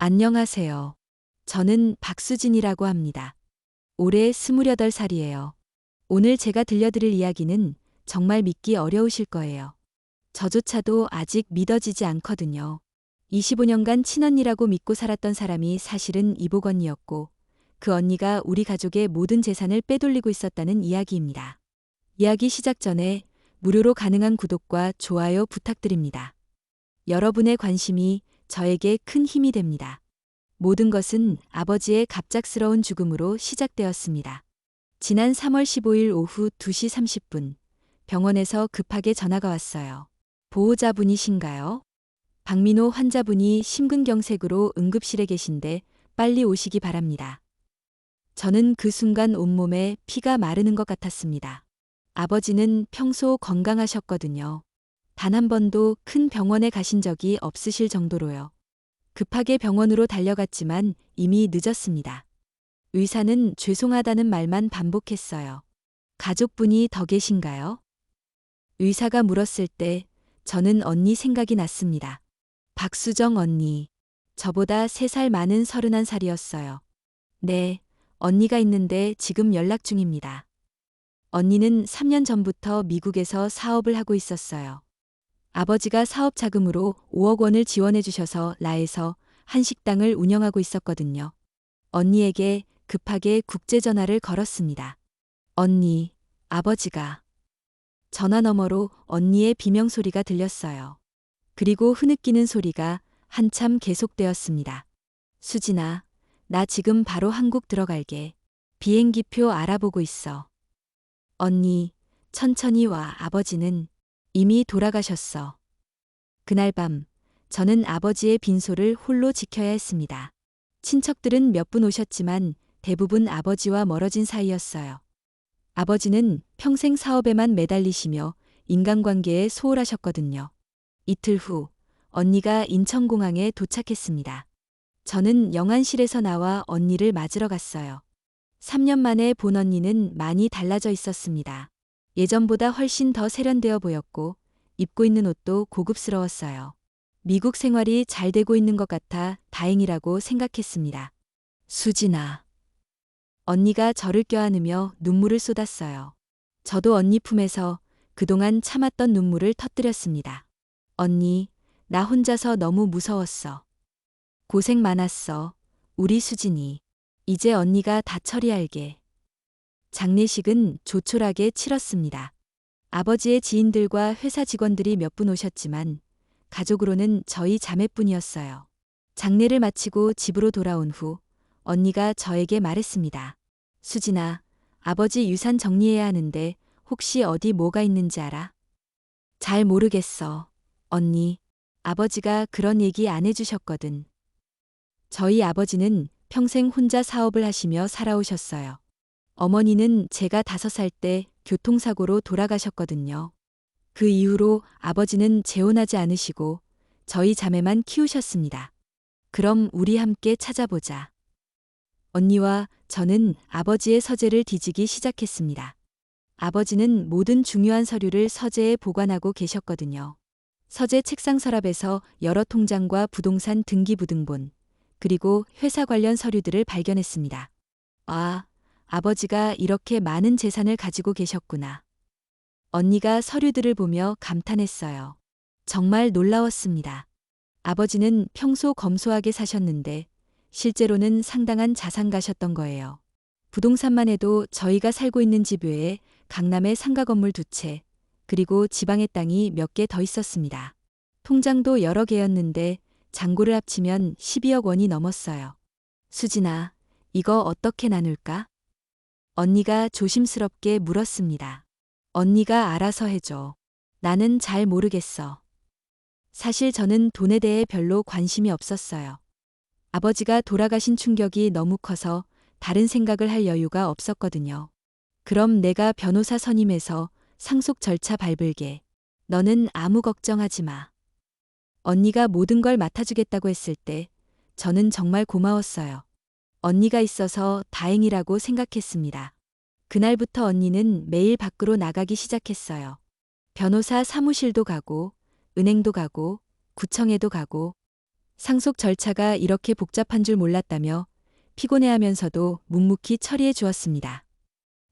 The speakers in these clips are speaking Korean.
안녕하세요. 저는 박수진이라고 합니다. 올해 28살이에요. 오늘 제가 들려드릴 이야기는 정말 믿기 어려우실 거예요. 저조차도 아직 믿어지지 않거든요. 25년간 친언니라고 믿고 살았던 사람이 사실은 이복 언니였고, 그 언니가 우리 가족의 모든 재산을 빼돌리고 있었다는 이야기입니다. 이야기 시작 전에 무료로 가능한 구독과 좋아요 부탁드립니다. 여러분의 관심이 저에게 큰 힘이 됩니다. 모든 것은 아버지의 갑작스러운 죽음으로 시작되었습니다. 지난 3월 15일 오후 2시 30분, 병원에서 급하게 전화가 왔어요. 보호자분이신가요? 박민호 환자분이 심근경색으로 응급실에 계신데 빨리 오시기 바랍니다. 저는 그 순간 온몸에 피가 마르는 것 같았습니다. 아버지는 평소 건강하셨거든요. 단 한 번도 큰 병원에 가신 적이 없으실 정도로요. 급하게 병원으로 달려갔지만 이미 늦었습니다. 의사는 죄송하다는 말만 반복했어요. 가족분이 더 계신가요? 의사가 물었을 때 저는 언니 생각이 났습니다. 박수정 언니. 저보다 3살 많은 31살이었어요. 네, 언니가 있는데 지금 연락 중입니다. 언니는 3년 전부터 미국에서 사업을 하고 있었어요. 아버지가 사업 자금으로 5억 원을 지원해 주셔서 라에서 한식당을 운영하고 있었거든요. 언니에게 급하게 국제 전화를 걸었습니다. 언니, 아버지가. 전화 너머로 언니의 비명 소리가 들렸어요. 그리고 흐느끼는 소리가 한참 계속되었습니다. 수진아, 나 지금 바로 한국 들어갈게. 비행기표 알아보고 있어. 언니, 천천히 와. 아버지는 이미 돌아가셨어. 그날 밤, 저는 아버지의 빈소를 홀로 지켜야 했습니다. 친척들은 몇 분 오셨지만 대부분 아버지와 멀어진 사이였어요. 아버지는 평생 사업에만 매달리시며 인간관계에 소홀하셨거든요. 이틀 후, 언니가 인천공항에 도착했습니다. 저는 영안실에서 나와 언니를 맞으러 갔어요. 3년 만에 본 언니는 많이 달라져 있었습니다. 예전보다 훨씬 더 세련되어 보였고, 입고 있는 옷도 고급스러웠어요. 미국 생활이 잘 되고 있는 것 같아 다행이라고 생각했습니다. 수진아. 언니가 저를 껴안으며 눈물을 쏟았어요. 저도 언니 품에서 그동안 참았던 눈물을 터뜨렸습니다. 언니, 나 혼자서 너무 무서웠어. 고생 많았어. 우리 수진이. 이제 언니가 다 처리할게. 장례식은 조촐하게 치렀습니다. 아버지의 지인들과 회사 직원들이 몇 분 오셨지만 가족으로는 저희 자매뿐이었어요. 장례를 마치고 집으로 돌아온 후 언니가 저에게 말했습니다. 수진아, 아버지 유산 정리해야 하는데 혹시 어디 뭐가 있는지 알아? 잘 모르겠어. 언니, 아버지가 그런 얘기 안 해주셨거든. 저희 아버지는 평생 혼자 사업을 하시며 살아오셨어요. 어머니는 제가 5살 때 교통사고로 돌아가셨거든요. 그 이후로 아버지는 재혼하지 않으시고 저희 자매만 키우셨습니다. 그럼 우리 함께 찾아보자. 언니와 저는 아버지의 서재를 뒤지기 시작했습니다. 아버지는 모든 중요한 서류를 서재에 보관하고 계셨거든요. 서재 책상 서랍에서 여러 통장과 부동산 등기부등본, 그리고 회사 관련 서류들을 발견했습니다. 아, 아버지가 이렇게 많은 재산을 가지고 계셨구나. 언니가 서류들을 보며 감탄했어요. 정말 놀라웠습니다. 아버지는 평소 검소하게 사셨는데 실제로는 상당한 자산가셨던 거예요. 부동산만 해도 저희가 살고 있는 집 외에 강남에 상가 건물 2채, 그리고 지방의 땅이 몇 개 더 있었습니다. 통장도 여러 개였는데 잔고를 합치면 12억 원이 넘었어요. 수진아, 이거 어떻게 나눌까? 언니가 조심스럽게 물었습니다. 언니가 알아서 해줘. 나는 잘 모르겠어. 사실 저는 돈에 대해 별로 관심이 없었어요. 아버지가 돌아가신 충격이 너무 커서 다른 생각을 할 여유가 없었거든요. 그럼 내가 변호사 선임해서 상속 절차 밟을게. 너는 아무 걱정하지 마. 언니가 모든 걸 맡아주겠다고 했을 때 저는 정말 고마웠어요. 언니가 있어서 다행이라고 생각했습니다. 그날부터 언니는 매일 밖으로 나가기 시작했어요. 변호사 사무실도 가고, 은행도 가고, 구청에도 가고, 상속 절차가 이렇게 복잡한 줄 몰랐다며 피곤해하면서도 묵묵히 처리해 주었습니다.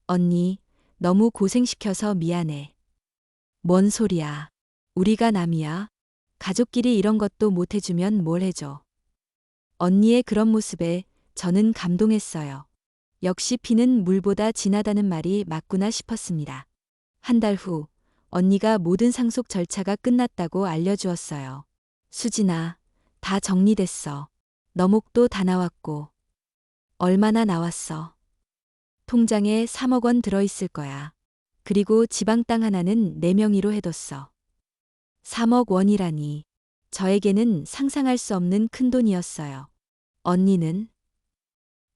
언니, 너무 고생시켜서 미안해. 뭔 소리야. 우리가 남이야. 가족끼리 이런 것도 못 해주면 뭘 해줘. 언니의 그런 모습에 저는 감동했어요. 역시 피는 물보다 진하다는 말이 맞구나 싶었습니다. 한 달 후, 언니가 모든 상속 절차가 끝났다고 알려주었어요. 수진아, 다 정리됐어. 너목도 다 나왔고. 얼마나 나왔어? 통장에 3억 원 들어있을 거야. 그리고 지방 땅 하나는 내 명의로 해뒀어. 3억 원이라니. 저에게는 상상할 수 없는 큰 돈이었어요. 언니는?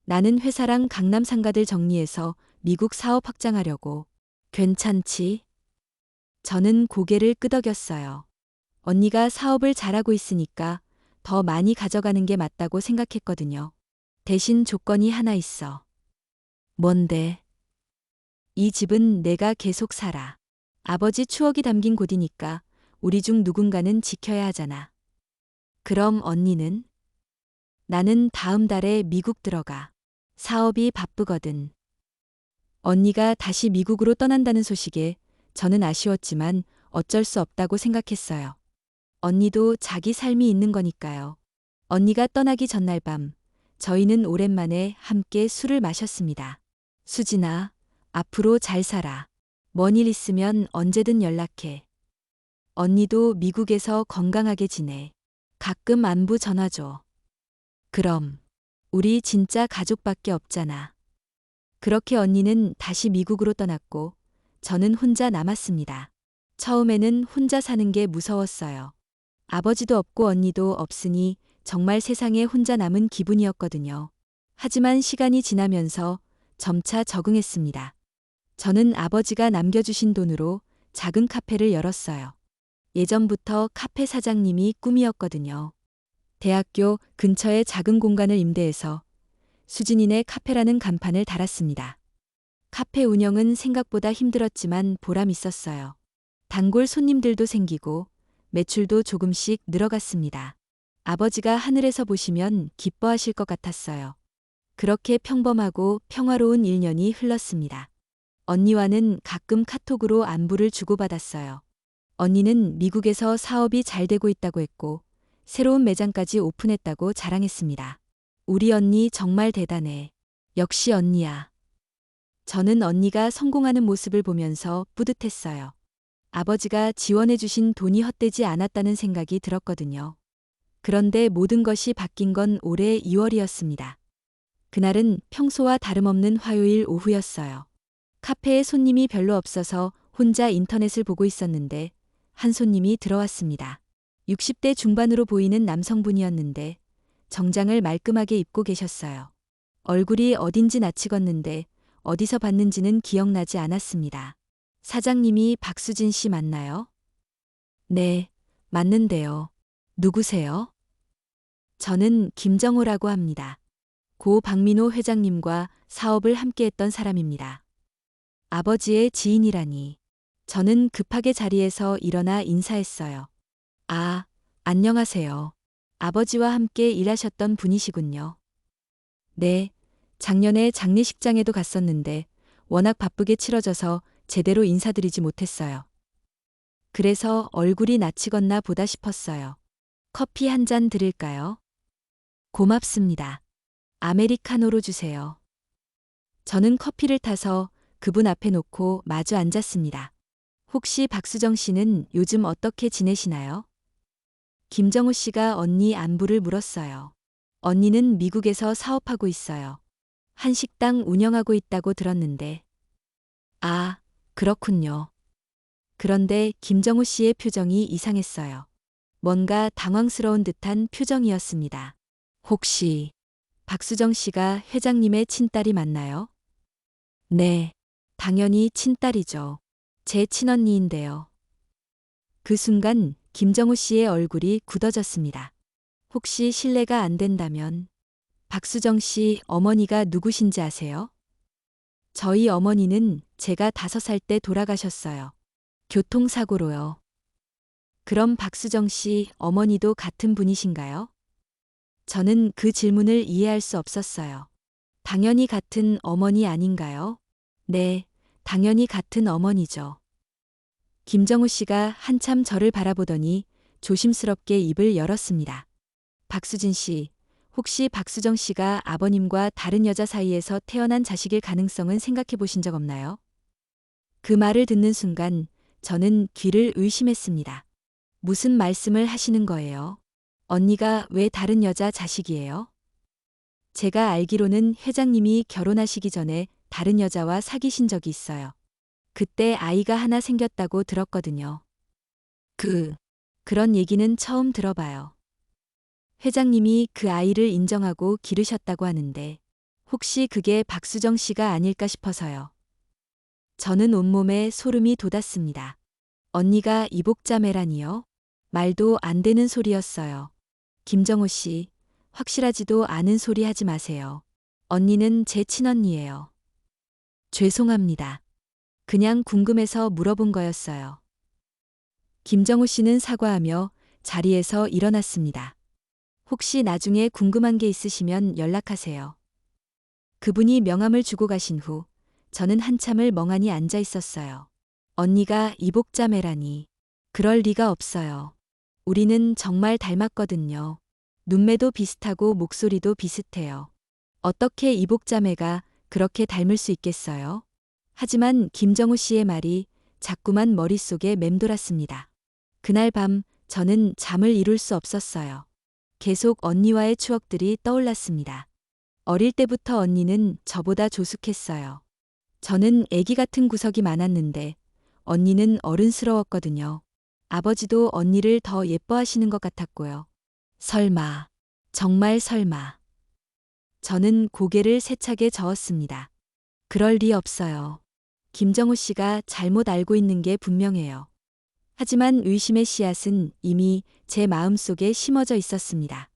나는 회사랑 강남 상가들 정리해서 미국 사업 확장하려고. 괜찮지? 저는 고개를 끄덕였어요. 언니가 사업을 잘하고 있으니까 더 많이 가져가는 게 맞다고 생각했거든요. 대신 조건이 하나 있어. 뭔데? 이 집은 내가 계속 살아. 아버지 추억이 담긴 곳이니까 우리 중 누군가는 지켜야 하잖아. 그럼 언니는? 나는 다음 달에 미국 들어가. 사업이 바쁘거든. 언니가 다시 미국으로 떠난다는 소식에 저는 아쉬웠지만 어쩔 수 없다고 생각했어요. 언니도 자기 삶이 있는 거니까요. 언니가 떠나기 전날 밤, 저희는 오랜만에 함께 술을 마셨습니다. 수진아, 앞으로 잘 살아. 뭔 일 있으면 언제든 연락해. 언니도 미국에서 건강하게 지내. 가끔 안부 전화 줘. 그럼, 우리 진짜 가족밖에 없잖아. 그렇게 언니는 다시 미국으로 떠났고, 저는 혼자 남았습니다. 처음에는 혼자 사는 게 무서웠어요. 아버지도 없고 언니도 없으니 정말 세상에 혼자 남은 기분이었거든요. 하지만 시간이 지나면서 점차 적응했습니다. 저는 아버지가 남겨주신 돈으로 작은 카페를 열었어요. 예전부터 카페 사장님이 꿈이었거든요. 대학교 근처에 작은 공간을 임대해서 수진이네 카페라는 간판을 달았습니다. 카페 운영은 생각보다 힘들었지만 보람 있었어요. 단골 손님들도 생기고 매출도 조금씩 늘어갔습니다. 아버지가 하늘에서 보시면 기뻐하실 것 같았어요. 그렇게 평범하고 평화로운 1년이 흘렀습니다. 언니와는 가끔 카톡으로 안부를 주고받았어요. 언니는 미국에서 사업이 잘 되고 있다고 했고 새로운 매장까지 오픈했다고 자랑했습니다. 우리 언니 정말 대단해. 역시 언니야. 저는 언니가 성공하는 모습을 보면서 뿌듯했어요. 아버지가 지원해주신 돈이 헛되지 않았다는 생각이 들었거든요. 그런데 모든 것이 바뀐 건 올해 2월이었습니다. 그날은 평소와 다름없는 화요일 오후였어요. 카페에 손님이 별로 없어서 혼자 인터넷을 보고 있었는데 한 손님이 들어왔습니다. 60대 중반으로 보이는 남성분이었는데 정장을 말끔하게 입고 계셨어요. 얼굴이 어딘지 낯익었는데 어디서 봤는지는 기억나지 않았습니다. 사장님이 박수진 씨 맞나요? 네, 맞는데요. 누구세요? 저는 김정호라고 합니다. 고 박민호 회장님과 사업을 함께했던 사람입니다. 아버지의 지인이라니. 저는 급하게 자리에서 일어나 인사했어요. 아, 안녕하세요. 아버지와 함께 일하셨던 분이시군요. 네, 작년에 장례식장에도 갔었는데 워낙 바쁘게 치러져서 제대로 인사드리지 못했어요. 그래서 얼굴이 낯익었나 보다 싶었어요. 커피 한 잔 드릴까요? 고맙습니다. 아메리카노로 주세요. 저는 커피를 타서 그분 앞에 놓고 마주 앉았습니다. 혹시 박수정 씨는 요즘 어떻게 지내시나요? 김정우 씨가 언니 안부를 물었어요. 언니는 미국에서 사업하고 있어요. 한식당 운영하고 있다고 들었는데. 아, 그렇군요. 그런데 김정우 씨의 표정이 이상했어요. 뭔가 당황스러운 듯한 표정이었습니다. 혹시 박수정 씨가 회장님의 친딸이 맞나요? 네, 당연히 친딸이죠. 제 친언니인데요. 그 순간 김정우 씨의 얼굴이 굳어졌습니다. 혹시 실례가 안 된다면 박수정 씨 어머니가 누구신지 아세요? 저희 어머니는 제가 5살 때 돌아가셨어요. 교통사고로요. 그럼 박수정 씨 어머니도 같은 분이신가요? 저는 그 질문을 이해할 수 없었어요. 당연히 같은 어머니 아닌가요? 네, 당연히 같은 어머니죠. 김정우 씨가 한참 저를 바라보더니 조심스럽게 입을 열었습니다. 박수진 씨, 혹시 박수정 씨가 아버님과 다른 여자 사이에서 태어난 자식일 가능성은 생각해 보신 적 없나요? 그 말을 듣는 순간 저는 귀를 의심했습니다. 무슨 말씀을 하시는 거예요? 언니가 왜 다른 여자 자식이에요? 제가 알기로는 회장님이 결혼하시기 전에 다른 여자와 사귀신 적이 있어요. 그때 아이가 하나 생겼다고 들었거든요. 그런 얘기는 처음 들어봐요. 회장님이 그 아이를 인정하고 기르셨다고 하는데 혹시 그게 박수정 씨가 아닐까 싶어서요. 저는 온몸에 소름이 돋았습니다. 언니가 이복자매라니요? 말도 안 되는 소리였어요. 김정호 씨, 확실하지도 않은 소리 하지 마세요. 언니는 제 친언니예요. 죄송합니다. 그냥 궁금해서 물어본 거였어요. 김정호 씨는 사과하며 자리에서 일어났습니다. 혹시 나중에 궁금한 게 있으시면 연락하세요. 그분이 명함을 주고 가신 후 저는 한참을 멍하니 앉아 있었어요. 언니가 이복자매라니. 그럴 리가 없어요. 우리는 정말 닮았거든요. 눈매도 비슷하고 목소리도 비슷해요. 어떻게 이복자매가 그렇게 닮을 수 있겠어요? 하지만 김정우 씨의 말이 자꾸만 머릿속에 맴돌았습니다. 그날 밤 저는 잠을 이룰 수 없었어요. 계속 언니와의 추억들이 떠올랐습니다. 어릴 때부터 언니는 저보다 조숙했어요. 저는 애기 같은 구석이 많았는데 언니는 어른스러웠거든요. 아버지도 언니를 더 예뻐하시는 것 같았고요. 설마, 정말 설마. 저는 고개를 세차게 저었습니다. 그럴 리 없어요. 김정우 씨가 잘못 알고 있는 게 분명해요. 하지만 의심의 씨앗은 이미 제 마음속에 심어져 있었습니다.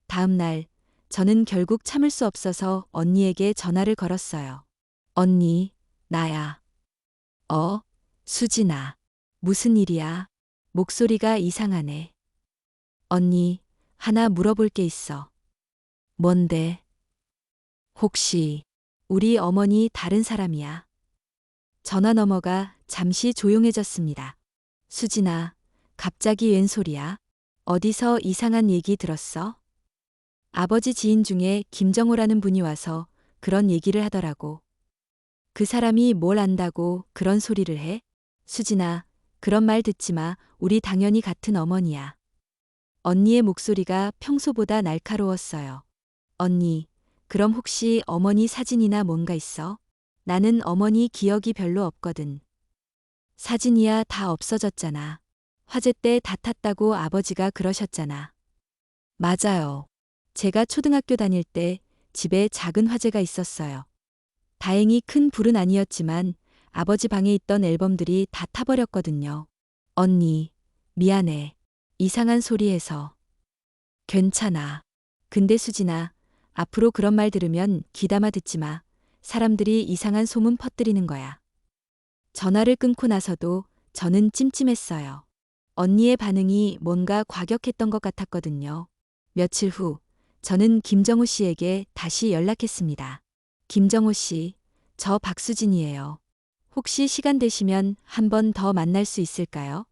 다음 날, 저는 결국 참을 수 없어서 언니에게 전화를 걸었어요. 언니, 나야. 수진아. 무슨 일이야? 목소리가 이상하네. 언니, 하나 물어볼 게 있어. 뭔데? 혹시 우리 어머니 다른 사람이야? 전화 너머가 잠시 조용해졌습니다. 수진아, 갑자기 웬 소리야? 어디서 이상한 얘기 들었어? 아버지 지인 중에 김정호라는 분이 와서 그런 얘기를 하더라고. 그 사람이 뭘 안다고 그런 소리를 해? 수진아, 그런 말 듣지 마. 우리 당연히 같은 어머니야. 언니의 목소리가 평소보다 날카로웠어요. 언니, 그럼 혹시 어머니 사진이나 뭔가 있어? 나는 어머니 기억이 별로 없거든. 사진이야 다 없어졌잖아. 화재 때 다 탔다고 아버지가 그러셨잖아. 맞아요. 제가 초등학교 다닐 때 집에 작은 화재가 있었어요. 다행히 큰 불은 아니었지만 아버지 방에 있던 앨범들이 다 타버렸거든요. 언니, 미안해. 이상한 소리 해서. 괜찮아. 근데 수진아, 앞으로 그런 말 들으면 귀담아 듣지 마. 사람들이 이상한 소문 퍼뜨리는 거야. 전화를 끊고 나서도 저는 찜찜했어요. 언니의 반응이 뭔가 과격했던 것 같았거든요. 며칠 후, 저는 김정우 씨에게 다시 연락했습니다. 김정우 씨, 저 박수진이에요. 혹시 시간 되시면 한 번 더 만날 수 있을까요?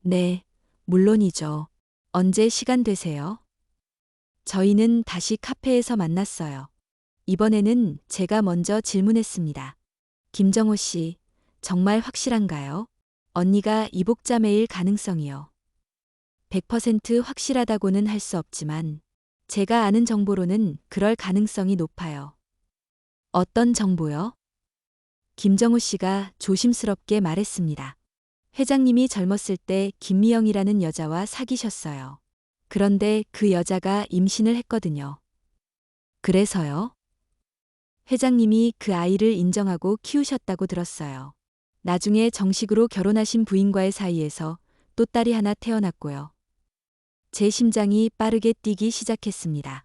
네, 물론이죠. 언제 시간 되세요? 저희는 다시 카페에서 만났어요. 이번에는 제가 먼저 질문했습니다. 김정호 씨, 정말 확실한가요? 언니가 이복자매일 가능성이요. 100% 확실하다고는 할 수 없지만 제가 아는 정보로는 그럴 가능성이 높아요. 어떤 정보요? 김정우 씨가 조심스럽게 말했습니다. 회장님이 젊었을 때 김미영이라는 여자와 사귀셨어요. 그런데 그 여자가 임신을 했거든요. 그래서요? 회장님이 그 아이를 인정하고 키우셨다고 들었어요. 나중에 정식으로 결혼하신 부인과의 사이에서 또 딸이 하나 태어났고요. 제 심장이 빠르게 뛰기 시작했습니다.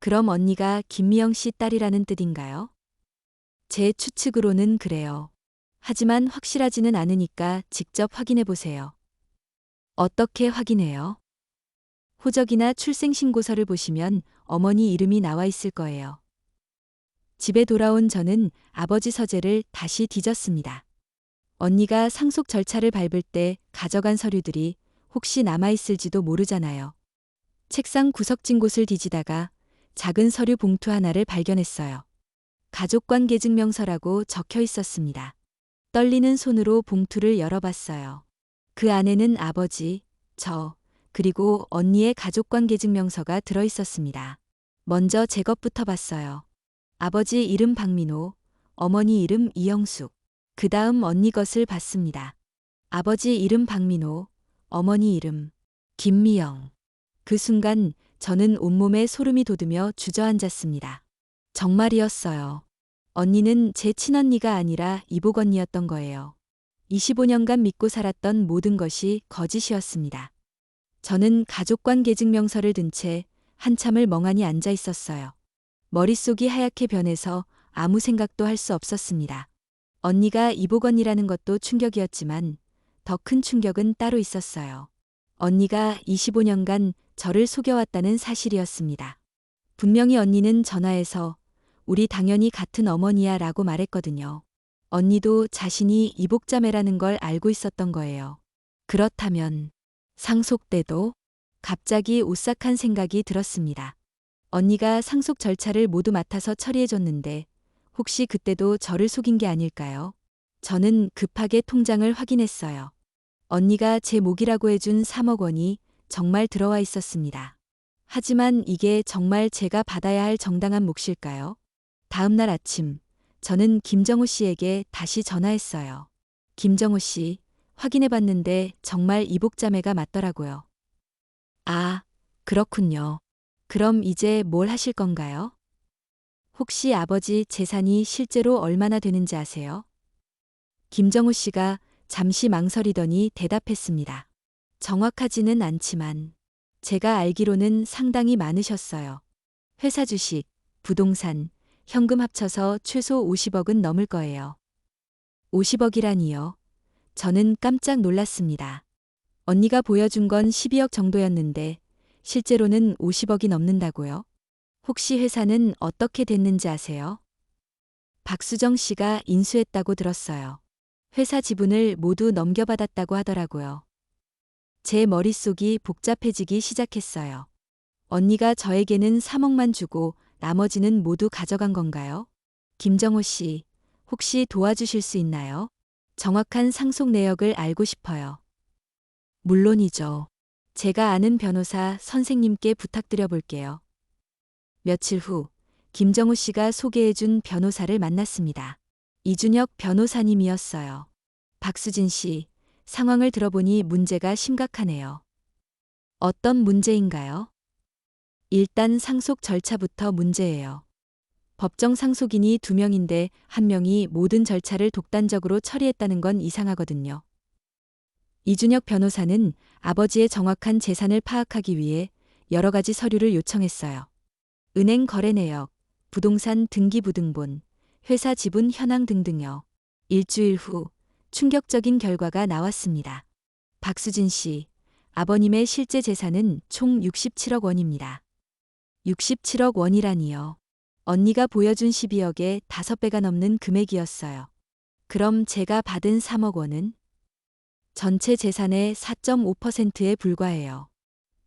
그럼 언니가 김미영 씨 딸이라는 뜻인가요? 제 추측으로는 그래요. 하지만 확실하지는 않으니까 직접 확인해 보세요. 어떻게 확인해요? 호적이나 출생신고서를 보시면 어머니 이름이 나와 있을 거예요. 집에 돌아온 저는 아버지 서재를 다시 뒤졌습니다. 언니가 상속 절차를 밟을 때 가져간 서류들이 혹시 남아있을지도 모르잖아요. 책상 구석진 곳을 뒤지다가 작은 서류 봉투 하나를 발견했어요. 가족관계증명서라고 적혀 있었습니다. 떨리는 손으로 봉투를 열어봤어요. 그 안에는 아버지, 저, 그리고 언니의 가족관계증명서가 들어있었습니다. 먼저 제 것부터 봤어요. 아버지 이름 박민호, 어머니 이름 이영숙. 그 다음 언니 것을 봤습니다. 아버지 이름 박민호, 어머니 이름 김미영. 그 순간 저는 온몸에 소름이 돋으며 주저앉았습니다. 정말이었어요. 언니는 제 친언니가 아니라 이복 언니였던 거예요. 25년간 믿고 살았던 모든 것이 거짓이었습니다. 저는 가족관계증명서를 든 채 한참을 멍하니 앉아 있었어요. 머릿속이 하얗게 변해서 아무 생각도 할 수 없었습니다. 언니가 이복 언니라는 것도 충격이었지만 더 큰 충격은 따로 있었어요. 언니가 25년간 저를 속여왔다는 사실이었습니다. 분명히 언니는 전화해서 우리 당연히 같은 어머니야 라고 말했거든요. 언니도 자신이 이복자매라는 걸 알고 있었던 거예요. 그렇다면 상속 때도? 갑자기 오싹한 생각이 들었습니다. 언니가 상속 절차를 모두 맡아서 처리해줬는데 혹시 그때도 저를 속인 게 아닐까요? 저는 급하게 통장을 확인했어요. 언니가 제 몫이라고 해준 3억 원이 정말 들어와 있었습니다. 하지만 이게 정말 제가 받아야 할 정당한 몫일까요? 다음 날 아침, 저는 김정호 씨에게 다시 전화했어요. 김정호 씨, 확인해봤는데 정말 이복자매가 맞더라고요. 아, 그렇군요. 그럼 이제 뭘 하실 건가요? 혹시 아버지 재산이 실제로 얼마나 되는지 아세요? 김정호 씨가 잠시 망설이더니 대답했습니다. 정확하지는 않지만 제가 알기로는 상당히 많으셨어요. 회사 주식, 부동산, 현금 합쳐서 최소 50억은 넘을 거예요. 50억이라니요. 저는 깜짝 놀랐습니다. 언니가 보여준 건 12억 정도였는데 실제로는 50억이 넘는다고요? 혹시 회사는 어떻게 됐는지 아세요? 박수정 씨가 인수했다고 들었어요. 회사 지분을 모두 넘겨받았다고 하더라고요. 제 머릿속이 복잡해지기 시작했어요. 언니가 저에게는 3억만 주고 나머지는 모두 가져간 건가요? 김정호 씨, 혹시 도와주실 수 있나요? 정확한 상속 내역을 알고 싶어요. 물론이죠. 제가 아는 변호사 선생님께 부탁드려 볼게요. 며칠 후, 김정호 씨가 소개해준 변호사를 만났습니다. 이준혁 변호사님이었어요. 박수진 씨, 상황을 들어보니 문제가 심각하네요. 어떤 문제인가요? 일단 상속 절차부터 문제예요. 법정 상속인이 2명인데 1명이 모든 절차를 독단적으로 처리했다는 건 이상하거든요. 이준혁 변호사는 아버지의 정확한 재산을 파악하기 위해 여러 가지 서류를 요청했어요. 은행 거래 내역, 부동산 등기부등본, 회사 지분 현황 등등요. 일주일 후 충격적인 결과가 나왔습니다. 박수진 씨, 아버님의 실제 재산은 총 67억 원입니다. 67억 원이라니요. 언니가 보여준 12억의 5배가 넘는 금액이었어요. 그럼 제가 받은 3억 원은? 전체 재산의 4.5%에 불과해요.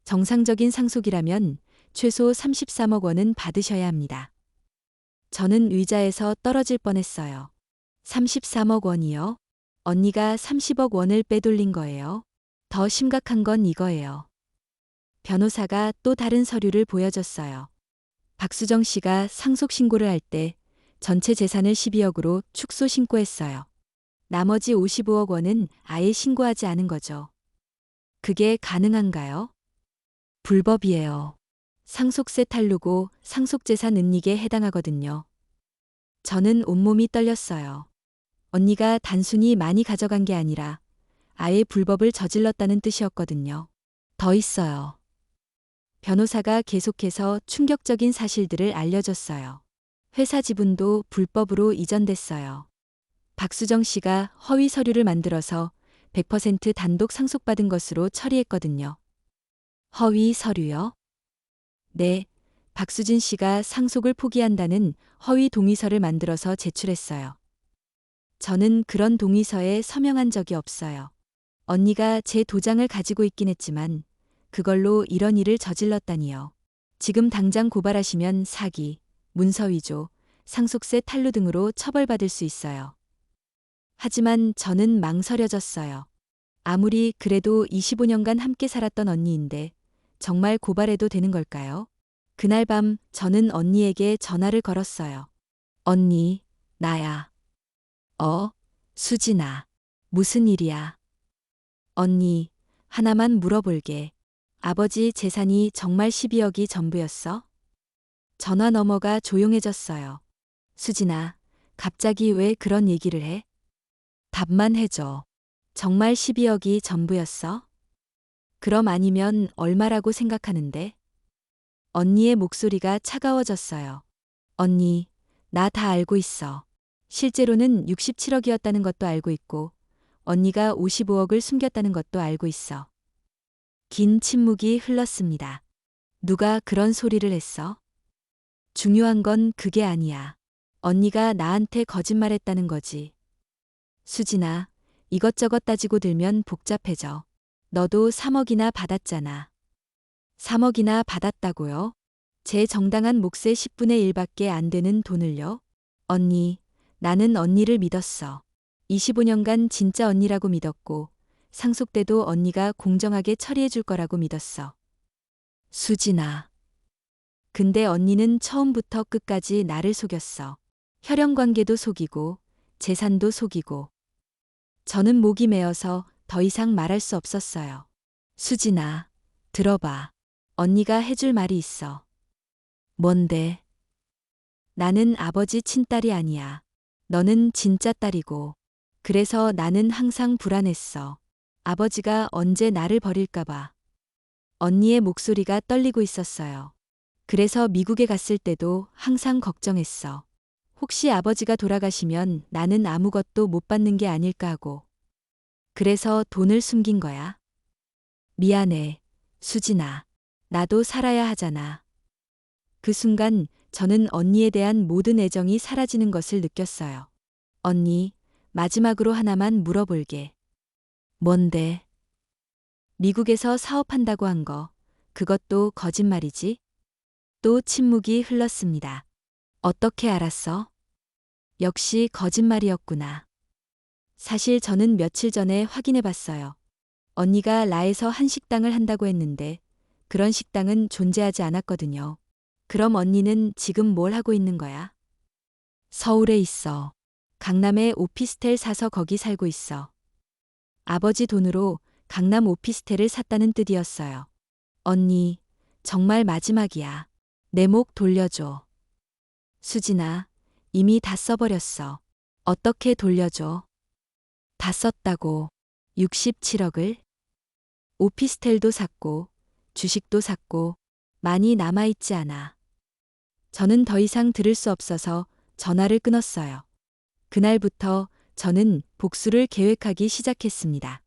정상적인 상속이라면 최소 33억 원은 받으셔야 합니다. 저는 의자에서 떨어질 뻔했어요. 33억 원이요? 언니가 30억 원을 빼돌린 거예요. 더 심각한 건 이거예요. 변호사가 또 다른 서류를 보여줬어요. 박수정 씨가 상속 신고를 할 때 전체 재산을 12억으로 축소 신고했어요. 나머지 55억 원은 아예 신고하지 않은 거죠. 그게 가능한가요? 불법이에요. 상속세 탈루고 상속재산 은닉에 해당하거든요. 저는 온몸이 떨렸어요. 언니가 단순히 많이 가져간 게 아니라 아예 불법을 저질렀다는 뜻이었거든요. 더 있어요. 변호사가 계속해서 충격적인 사실들을 알려줬어요. 회사 지분도 불법으로 이전됐어요. 박수정 씨가 허위 서류를 만들어서 100% 단독 상속받은 것으로 처리했거든요. 허위 서류요? 네. 박수진 씨가 상속을 포기한다는 허위 동의서를 만들어서 제출했어요. 저는 그런 동의서에 서명한 적이 없어요. 언니가 제 도장을 가지고 있긴 했지만 그걸로 이런 일을 저질렀다니요. 지금 당장 고발하시면 사기, 문서위조, 상속세 탈루 등으로 처벌받을 수 있어요. 하지만 저는 망설여졌어요. 아무리 그래도 25년간 함께 살았던 언니인데 정말 고발해도 되는 걸까요? 그날 밤 저는 언니에게 전화를 걸었어요. 언니, 나야. 수진아. 무슨 일이야? 언니, 하나만 물어볼게. 아버지 재산이 정말 12억이 전부였어? 전화 너머가 조용해졌어요. 수진아, 갑자기 왜 그런 얘기를 해? 답만 해줘. 정말 12억이 전부였어? 그럼 아니면 얼마라고 생각하는데? 언니의 목소리가 차가워졌어요. 언니, 나 다 알고 있어. 실제로는 67억이었다는 것도 알고 있고, 언니가 55억을 숨겼다는 것도 알고 있어. 긴 침묵이 흘렀습니다. 누가 그런 소리를 했어? 중요한 건 그게 아니야. 언니가 나한테 거짓말했다는 거지. 수진아, 이것저것 따지고 들면 복잡해져. 너도 3억이나 받았잖아. 3억이나 받았다고요? 제 정당한 몫의 10분의 1밖에 안 되는 돈을요? 언니, 나는 언니를 믿었어. 25년간 진짜 언니라고 믿었고, 상속 때도 언니가 공정하게 처리해 줄 거라고 믿었어. 수진아. 근데 언니는 처음부터 끝까지 나를 속였어. 혈연 관계도 속이고, 재산도 속이고. 저는 목이 메어서 더 이상 말할 수 없었어요. 수진아, 들어봐. 언니가 해줄 말이 있어. 뭔데? 나는 아버지 친딸이 아니야. 너는 진짜 딸이고. 그래서 나는 항상 불안했어. 아버지가 언제 나를 버릴까봐. 언니의 목소리가 떨리고 있었어요. 그래서 미국에 갔을 때도 항상 걱정했어. 혹시 아버지가 돌아가시면 나는 아무것도 못 받는 게 아닐까 하고. 그래서 돈을 숨긴 거야. 미안해, 수진아. 나도 살아야 하잖아. 그 순간 저는 언니에 대한 모든 애정이 사라지는 것을 느꼈어요. 언니, 마지막으로 하나만 물어볼게. 뭔데? 미국에서 사업한다고 한 거, 그것도 거짓말이지? 또 침묵이 흘렀습니다. 어떻게 알았어? 역시 거짓말이었구나. 사실 저는 며칠 전에 확인해 봤어요. 언니가 라에서 한 식당을 한다고 했는데 그런 식당은 존재하지 않았거든요. 그럼 언니는 지금 뭘 하고 있는 거야? 서울에 있어. 강남에 오피스텔 사서 거기 살고 있어. 아버지 돈으로 강남 오피스텔을 샀다는 뜻이었어요. 언니, 정말 마지막이야. 내 목 돌려줘. 수진아, 이미 다 써버렸어. 어떻게 돌려줘? 다 썼다고. 67억을? 오피스텔도 샀고, 주식도 샀고, 많이 남아있지 않아. 저는 더 이상 들을 수 없어서 전화를 끊었어요. 그날부터 저는 복수를 계획하기 시작했습니다.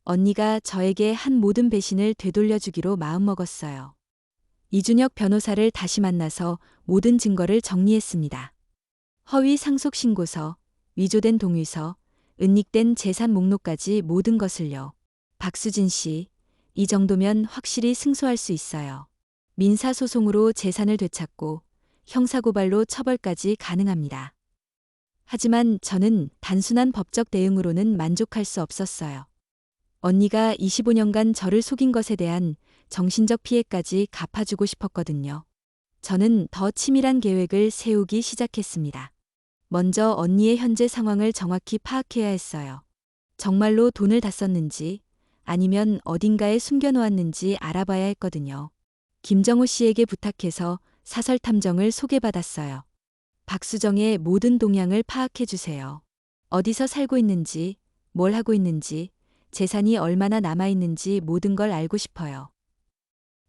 언니가 저에게 한 모든 배신을 되돌려주기로 마음먹었어요. 이준혁 변호사를 다시 만나서 모든 증거를 정리했습니다. 허위 상속 신고서, 위조된 동의서, 은닉된 재산 목록까지 모든 것을요. 박수진 씨, 이 정도면 확실히 승소할 수 있어요. 민사소송으로 재산을 되찾고 형사고발로 처벌까지 가능합니다. 하지만 저는 단순한 법적 대응으로는 만족할 수 없었어요. 언니가 25년간 저를 속인 것에 대한 정신적 피해까지 갚아주고 싶었거든요. 저는 더 치밀한 계획을 세우기 시작했습니다. 먼저 언니의 현재 상황을 정확히 파악해야 했어요. 정말로 돈을 다 썼는지 아니면 어딘가에 숨겨놓았는지 알아봐야 했거든요. 김정호 씨에게 부탁해서 사설 탐정을 소개받았어요. 박수정의 모든 동향을 파악해 주세요. 어디서 살고 있는지, 뭘 하고 있는지, 재산이 얼마나 남아있는지 모든 걸 알고 싶어요.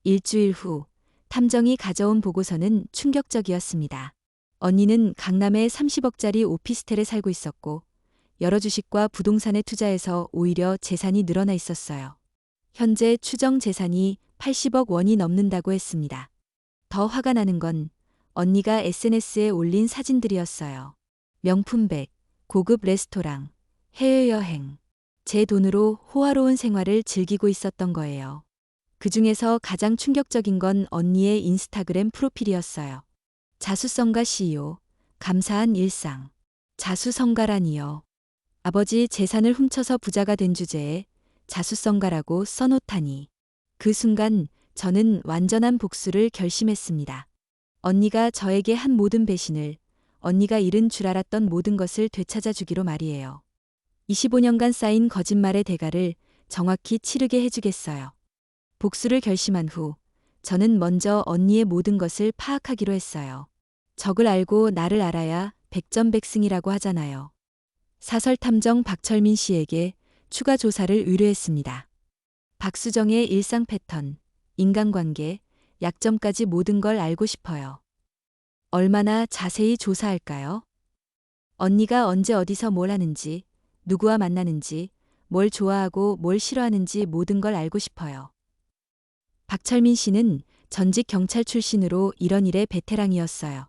일주일 후, 탐정이 가져온 보고서는 충격적이었습니다. 언니는 강남에 30억짜리 오피스텔에 살고 있었고, 여러 주식과 부동산에 투자해서 오히려 재산이 늘어나 있었어요. 현재 추정 재산이 80억 원이 넘는다고 했습니다. 더 화가 나는 건 언니가 SNS에 올린 사진들이었어요. 명품백, 고급 레스토랑, 해외여행. 제 돈으로 호화로운 생활을 즐기고 있었던 거예요. 그 중에서 가장 충격적인 건 언니의 인스타그램 프로필이었어요. 자수성가 CEO, 감사한 일상. 자수성가라니요. 아버지 재산을 훔쳐서 부자가 된 주제에 자수성가라고 써놓다니. 그 순간 저는 완전한 복수를 결심했습니다. 언니가 저에게 한 모든 배신을, 언니가 잃은 줄 알았던 모든 것을 되찾아 주기로 말이에요. 25년간 쌓인 거짓말의 대가를 정확히 치르게 해주겠어요. 복수를 결심한 후 저는 먼저 언니의 모든 것을 파악하기로 했어요. 적을 알고 나를 알아야 백전백승이라고 하잖아요. 사설탐정 박철민 씨에게 추가 조사를 의뢰했습니다. 박수정의 일상 패턴, 인간관계, 약점까지 모든 걸 알고 싶어요. 얼마나 자세히 조사할까요? 언니가 언제 어디서 뭘 하는지, 누구와 만나는지, 뭘 좋아하고 뭘 싫어하는지 모든 걸 알고 싶어요. 박철민 씨는 전직 경찰 출신으로 이런 일의 베테랑이었어요.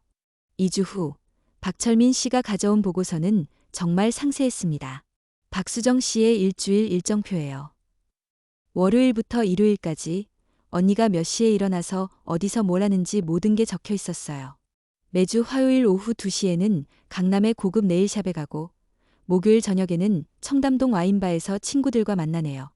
2주 후 박철민 씨가 가져온 보고서는 정말 상세했습니다. 박수정 씨의 일주일 일정표예요. 월요일부터 일요일까지 언니가 몇 시에 일어나서 어디서 뭘 하는지 모든 게 적혀 있었어요. 매주 화요일 오후 2시에는 강남의 고급 네일샵에 가고 목요일 저녁에는 청담동 와인바에서 친구들과 만나네요.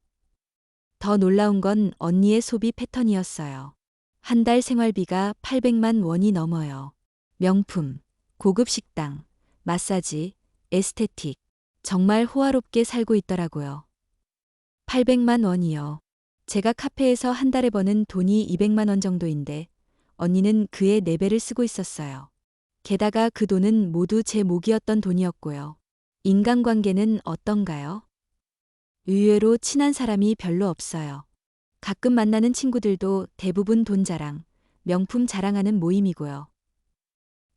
더 놀라운 건 언니의 소비 패턴이었어요. 한 달 생활비가 800만 원이 넘어요. 명품, 고급 식당, 마사지, 에스테틱. 정말 호화롭게 살고 있더라고요. 800만 원이요. 제가 카페에서 한 달에 버는 돈이 200만 원 정도인데 언니는 그의 4배를 쓰고 있었어요. 게다가 그 돈은 모두 제 몫이었던 돈이었고요. 인간관계는 어떤가요? 의외로 친한 사람이 별로 없어요. 가끔 만나는 친구들도 대부분 돈 자랑, 명품 자랑하는 모임이고요.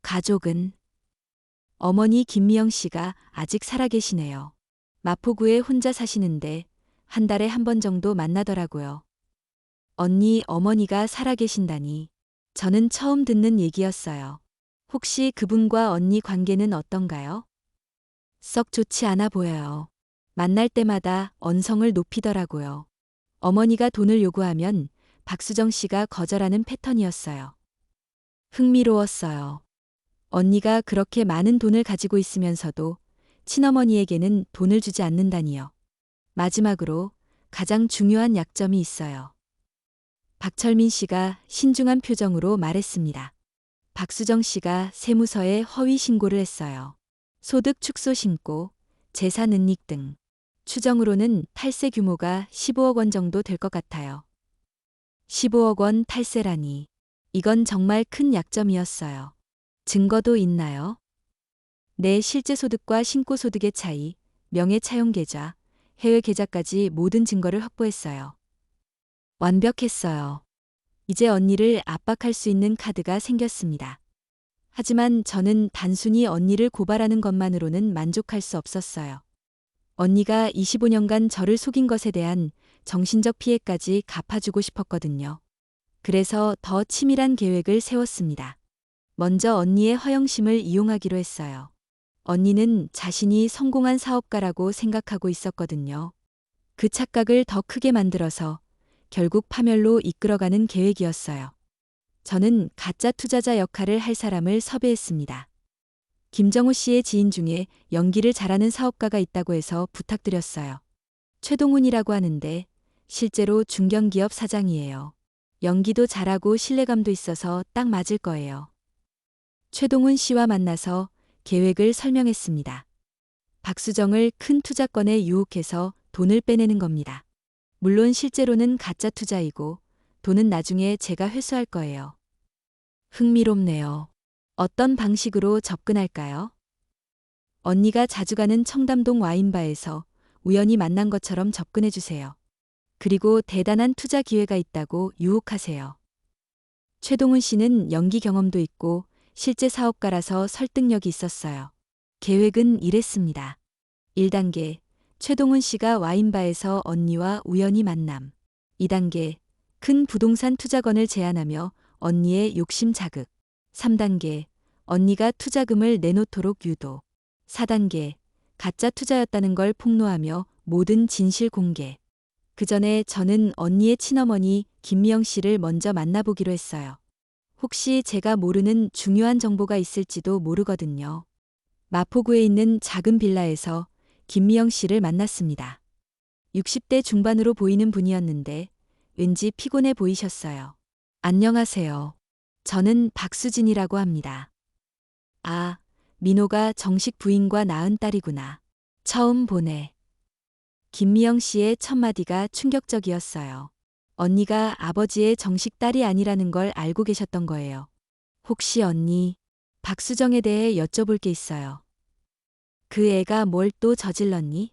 가족은 어머니 김미영 씨가 아직 살아계시네요. 마포구에 혼자 사시는데 한 달에 한 번 정도 만나더라고요. 언니 어머니가 살아계신다니. 저는 처음 듣는 얘기였어요. 혹시 그분과 언니 관계는 어떤가요? 썩 좋지 않아 보여요. 만날 때마다 언성을 높이더라고요. 어머니가 돈을 요구하면 박수정 씨가 거절하는 패턴이었어요. 흥미로웠어요. 언니가 그렇게 많은 돈을 가지고 있으면서도 친어머니에게는 돈을 주지 않는다니요. 마지막으로 가장 중요한 약점이 있어요. 박철민 씨가 신중한 표정으로 말했습니다. 박수정 씨가 세무서에 허위 신고를 했어요. 소득 축소 신고, 재산 은닉 등. 추정으로는 탈세 규모가 15억 원 정도 될 것 같아요. 15억 원 탈세라니. 이건 정말 큰 약점이었어요. 증거도 있나요? 내 실제 소득과 신고 소득의 차이, 명의 차용 계좌, 해외 계좌까지 모든 증거를 확보했어요. 완벽했어요. 이제 언니를 압박할 수 있는 카드가 생겼습니다. 하지만 저는 단순히 언니를 고발하는 것만으로는 만족할 수 없었어요. 언니가 25년간 저를 속인 것에 대한 정신적 피해까지 갚아주고 싶었거든요. 그래서 더 치밀한 계획을 세웠습니다. 먼저 언니의 허영심을 이용하기로 했어요. 언니는 자신이 성공한 사업가라고 생각하고 있었거든요. 그 착각을 더 크게 만들어서 결국 파멸로 이끌어가는 계획이었어요. 저는 가짜 투자자 역할을 할 사람을 섭외했습니다. 김정우 씨의 지인 중에 연기를 잘하는 사업가가 있다고 해서 부탁드렸어요. 최동훈이라고 하는데 실제로 중견기업 사장이에요. 연기도 잘하고 신뢰감도 있어서 딱 맞을 거예요. 최동훈 씨와 만나서 계획을 설명했습니다. 박수정을 큰 투자건에 유혹해서 돈을 빼내는 겁니다. 물론 실제로는 가짜 투자이고 돈은 나중에 제가 회수할 거예요. 흥미롭네요. 어떤 방식으로 접근할까요? 언니가 자주 가는 청담동 와인바에서 우연히 만난 것처럼 접근해 주세요. 그리고 대단한 투자 기회가 있다고 유혹하세요. 최동훈 씨는 연기 경험도 있고 실제 사업가라서 설득력이 있었어요. 계획은 이랬습니다. 1단계, 최동훈 씨가 와인바에서 언니와 우연히 만남. 2단계, 큰 부동산 투자건을 제안하며 언니의 욕심 자극. 3단계. 언니가 투자금을 내놓도록 유도. 4단계. 가짜 투자였다는 걸 폭로하며 모든 진실 공개. 그 전에 저는 언니의 친어머니 김미영 씨를 먼저 만나보기로 했어요. 혹시 제가 모르는 중요한 정보가 있을지도 모르거든요. 마포구에 있는 작은 빌라에서 김미영 씨를 만났습니다. 60대 중반으로 보이는 분이었는데 왠지 피곤해 보이셨어요. 안녕하세요. 저는 박수진이라고 합니다. 아, 민호가 정식 부인과 낳은 딸이구나. 처음 보네. 김미영 씨의 첫마디가 충격적이었어요. 언니가 아버지의 정식 딸이 아니라는 걸 알고 계셨던 거예요. 혹시 언니, 박수정에 대해 여쭤볼 게 있어요. 그 애가 뭘 또 저질렀니?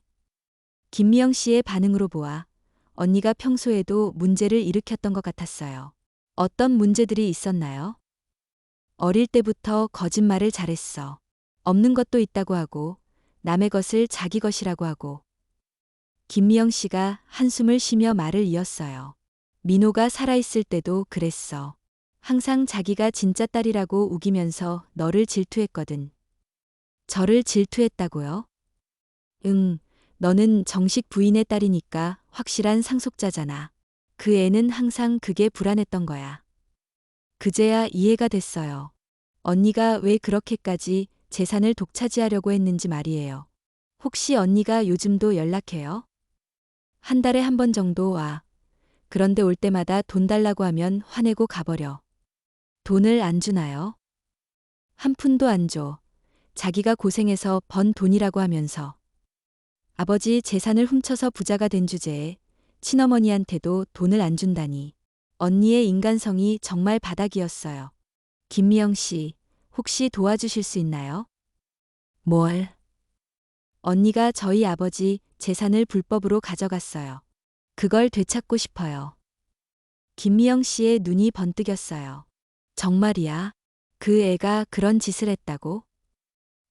김미영 씨의 반응으로 보아 언니가 평소에도 문제를 일으켰던 것 같았어요. 어떤 문제들이 있었나요? 어릴 때부터 거짓말을 잘했어. 없는 것도 있다고 하고 남의 것을 자기 것이라고 하고. 김미영 씨가 한숨을 쉬며 말을 이었어요. 민호가 살아있을 때도 그랬어. 항상 자기가 진짜 딸이라고 우기면서 너를 질투했거든. 저를 질투했다고요? 응, 너는 정식 부인의 딸이니까 확실한 상속자잖아. 그 애는 항상 그게 불안했던 거야. 그제야 이해가 됐어요. 언니가 왜 그렇게까지 재산을 독차지하려고 했는지 말이에요. 혹시 언니가 요즘도 연락해요? 한 달에 한 번 정도 와. 그런데 올 때마다 돈 달라고 하면 화내고 가버려. 돈을 안 주나요? 한 푼도 안 줘. 자기가 고생해서 번 돈이라고 하면서. 아버지 재산을 훔쳐서 부자가 된 주제에 친어머니한테도 돈을 안 준다니. 언니의 인간성이 정말 바닥이었어요. 김미영 씨, 혹시 도와주실 수 있나요? 뭘? 언니가 저희 아버지 재산을 불법으로 가져갔어요. 그걸 되찾고 싶어요. 김미영 씨의 눈이 번뜩였어요. 정말이야? 그 애가 그런 짓을 했다고?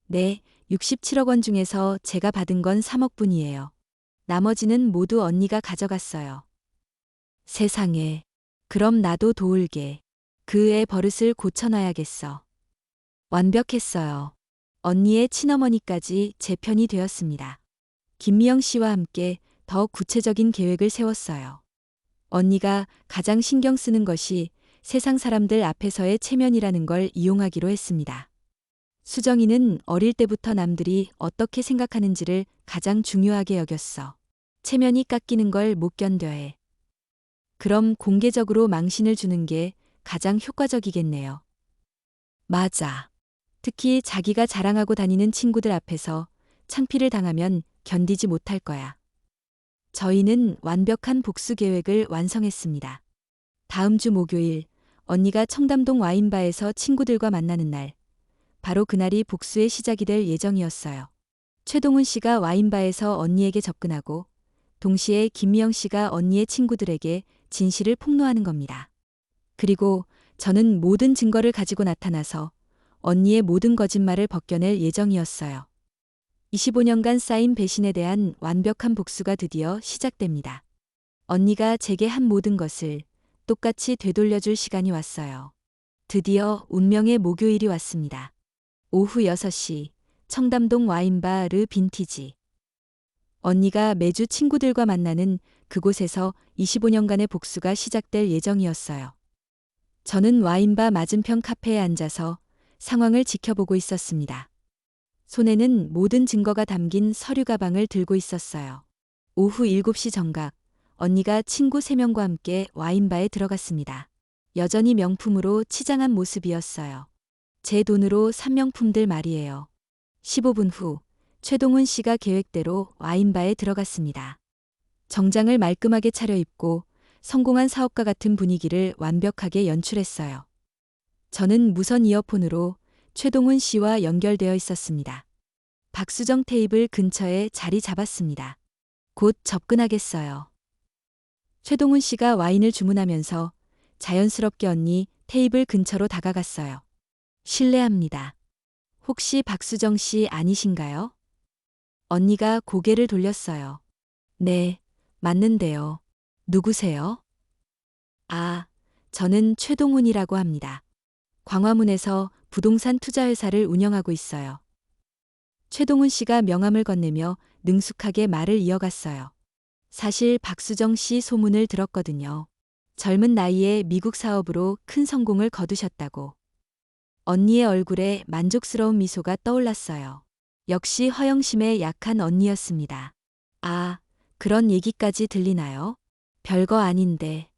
네, 67억 원 중에서 제가 받은 건 3억 분이에요. 나머지는 모두 언니가 가져갔어요. 세상에. 그럼 나도 도울게. 그 애 버릇을 고쳐놔야겠어. 완벽했어요. 언니의 친어머니까지 제 편이 되었습니다. 김미영 씨와 함께 더 구체적인 계획을 세웠어요. 언니가 가장 신경 쓰는 것이 세상 사람들 앞에서의 체면이라는 걸 이용하기로 했습니다. 수정이는 어릴 때부터 남들이 어떻게 생각하는지를 가장 중요하게 여겼어. 체면이 깎이는 걸 못 견뎌해. 그럼 공개적으로 망신을 주는 게 가장 효과적이겠네요. 맞아. 특히 자기가 자랑하고 다니는 친구들 앞에서 창피를 당하면 견디지 못할 거야. 저희는 완벽한 복수 계획을 완성했습니다. 다음 주 목요일, 언니가 청담동 와인바에서 친구들과 만나는 날, 바로 그날이 복수의 시작이 될 예정이었어요. 최동훈 씨가 와인바에서 언니에게 접근하고, 동시에 김미영 씨가 언니의 친구들에게 진실을 폭로하는 겁니다. 그리고 저는 모든 증거를 가지고 나타나서 언니의 모든 거짓말을 벗겨낼 예정이었어요. 25년간 쌓인 배신에 대한 완벽한 복수가 드디어 시작됩니다. 언니가 제게 한 모든 것을 똑같이 되돌려줄 시간이 왔어요. 드디어 운명의 목요일이 왔습니다. 오후 6시, 청담동 와인바 르 빈티지. 언니가 매주 친구들과 만나는 그곳에서 25년간의 복수가 시작될 예정이었어요. 저는 와인바 맞은편 카페에 앉아서 상황을 지켜보고 있었습니다. 손에는 모든 증거가 담긴 서류 가방을 들고 있었어요. 오후 7시 정각, 언니가 친구 3명과 함께 와인바에 들어갔습니다. 여전히 명품으로 치장한 모습이었어요. 제 돈으로 산 명품들 말이에요. 15분 후, 최동훈 씨가 계획대로 와인바에 들어갔습니다. 정장을 말끔하게 차려입고 성공한 사업가 같은 분위기를 완벽하게 연출했어요. 저는 무선 이어폰으로 최동훈 씨와 연결되어 있었습니다. 박수정 테이블 근처에 자리 잡았습니다. 곧 접근하겠어요. 최동훈 씨가 와인을 주문하면서 자연스럽게 언니 테이블 근처로 다가갔어요. 실례합니다. 혹시 박수정 씨 아니신가요? 언니가 고개를 돌렸어요. 네, 맞는데요. 누구세요? 아, 저는 최동훈이라고 합니다. 광화문에서 부동산 투자회사를 운영하고 있어요. 최동훈 씨가 명함을 건네며 능숙하게 말을 이어갔어요. 사실 박수정 씨 소문을 들었거든요. 젊은 나이에 미국 사업으로 큰 성공을 거두셨다고. 언니의 얼굴에 만족스러운 미소가 떠올랐어요. 역시 허영심에 약한 언니였습니다. 아, 그런 얘기까지 들리나요? 별거 아닌데.